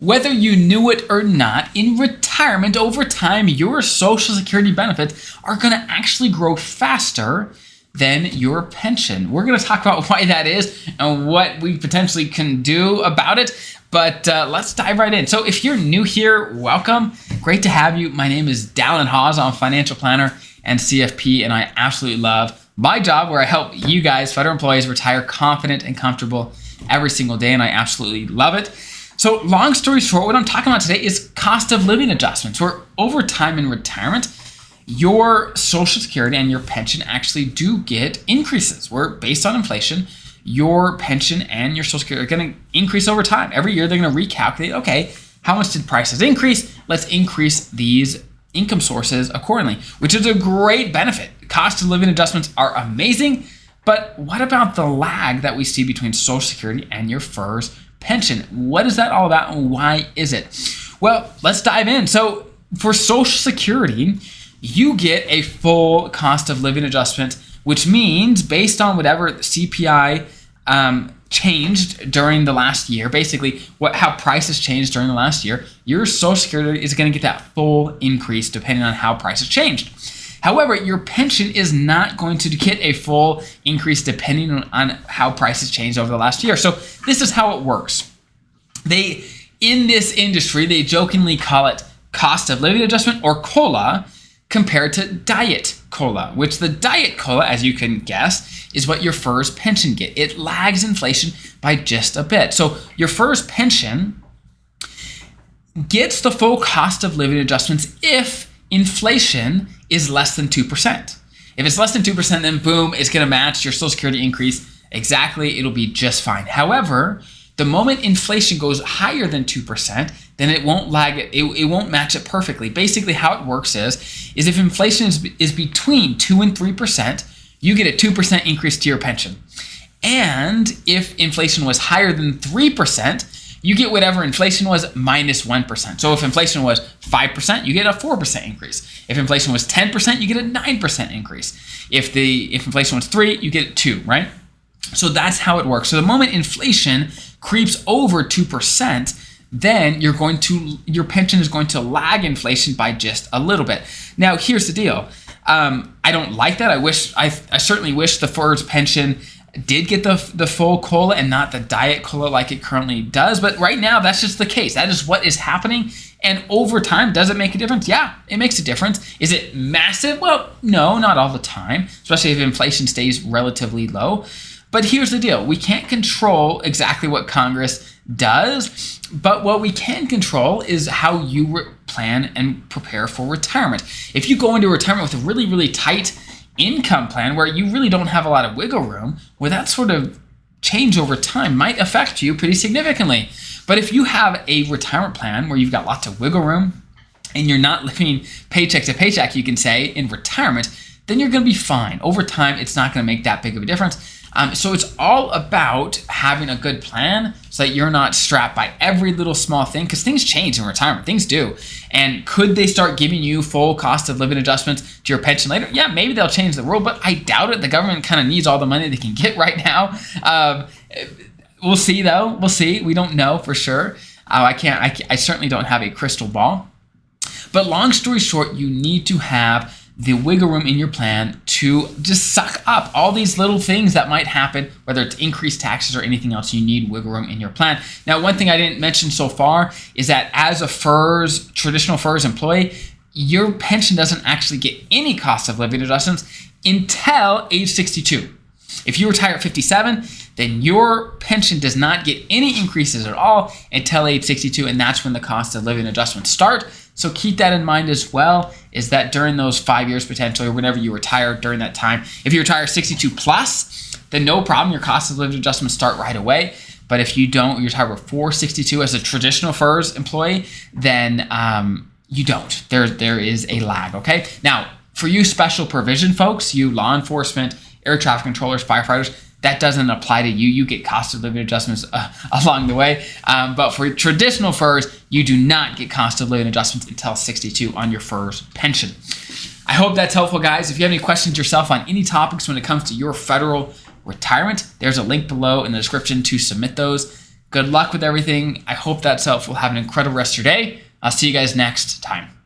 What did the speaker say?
Whether you knew it or not, in retirement over time, your Social Security benefits are going to actually grow faster than your pension. We're going to talk about why that is and what we potentially can do about it. But let's dive right in. So if you're new here, welcome. Great to have you. My name is Dallin Hawes. I'm a financial planner and CFP, and I absolutely love my job where I help you guys, federal employees, retire confident and comfortable every single day, and I absolutely love it. So long story short, what I'm talking about today is cost of living adjustments, where over time in retirement, your Social Security and your pension actually do get increases, where based on inflation, your pension and your Social Security are going to increase over time. Every year, they're going to recalculate, okay, how much did prices increase? Let's increase these income sources accordingly, which is a great benefit. Cost of living adjustments are amazing, but what about the lag that we see between Social Security and your FERS pension? What is that all about and why is it? Well, let's dive in. So for Social Security, you get a full cost of living adjustment, which means based on whatever CPI changed during the last year, basically how prices changed during the last year, your Social Security is going to get that full increase depending on how prices changed. However, your pension is not going to get a full increase depending on how prices changed over the last year. So this is how it works. In this industry, they jokingly call it cost of living adjustment, or COLA, compared to diet COLA, which the diet COLA, as you can guess, is what your FERS pension get. It lags inflation by just a bit. So your FERS pension gets the full cost of living adjustments if inflation is less than 2%. If it's less than 2%, then boom, it's going to match your Social Security increase exactly. It'll be just fine. However, the moment inflation goes higher than 2%, then it won't lag it. It won't match it perfectly. Basically, how it works is if inflation is between 2 and 3%, you get a 2% increase to your pension. And if inflation was higher than 3%, you get whatever inflation was minus 1%. So if inflation was 5%, you get a 4% increase. If inflation was 10%, you get a 9% increase. If inflation was 3, you get 2, right? So that's how it works. So the moment inflation creeps over 2%, then your pension is going to lag inflation by just a little bit. Now, here's the deal. I don't like that. I certainly wish the FERS pension did get the full COLA and not the diet COLA like it currently does. But right now, that's just the case. That is what is happening. And over time, does it make a difference? Yeah, it makes a difference. Is it massive? Well, no, not all the time, especially if inflation stays relatively low. But here's the deal. We can't control exactly what Congress does, but what we can control is how you plan and prepare for retirement. If you go into retirement with a really, really tight income plan where you really don't have a lot of wiggle room, well, that sort of change over time might affect you pretty significantly. But if you have a retirement plan where you've got lots of wiggle room and you're not living paycheck to paycheck, you can say, in retirement, then you're going to be fine. Over time, it's not going to make that big of a difference. So it's all about having a good plan so that you're not strapped by every little small thing, because things change in retirement. Things do. And could they start giving you full cost of living adjustments to your pension later? Yeah, maybe they'll change the world, but I doubt it. The government kind of needs all the money they can get right now. We'll see, though. We'll see. We don't know for sure. I certainly don't have a crystal ball. But long story short, you need to have the wiggle room in your plan to just suck up all these little things that might happen, whether it's increased taxes or anything else. You need wiggle room in your plan. Now, one thing I didn't mention so far is that as a traditional FERS employee, your pension doesn't actually get any cost of living adjustments until age 62. If you retire at 57, then your pension does not get any increases at all until age 62, and that's when the cost of living adjustments start. So keep that in mind as well, is that during those 5 years potentially, or whenever you retire during that time, if you retire 62 plus, then no problem, your cost of living adjustments start right away. But if you don't, you retire before 62 as a traditional FERS employee, then you don't. There is a lag, okay? Now, for you special provision folks, you law enforcement, air traffic controllers, firefighters, that doesn't apply to you. You get cost of living adjustments along the way. But for traditional FERS, you do not get cost of living adjustments until 62 on your FERS pension. I hope that's helpful, guys. If you have any questions yourself on any topics when it comes to your federal retirement, there's a link below in the description to submit those. Good luck with everything. I hope that's helpful. Have an incredible rest of your day. I'll see you guys next time.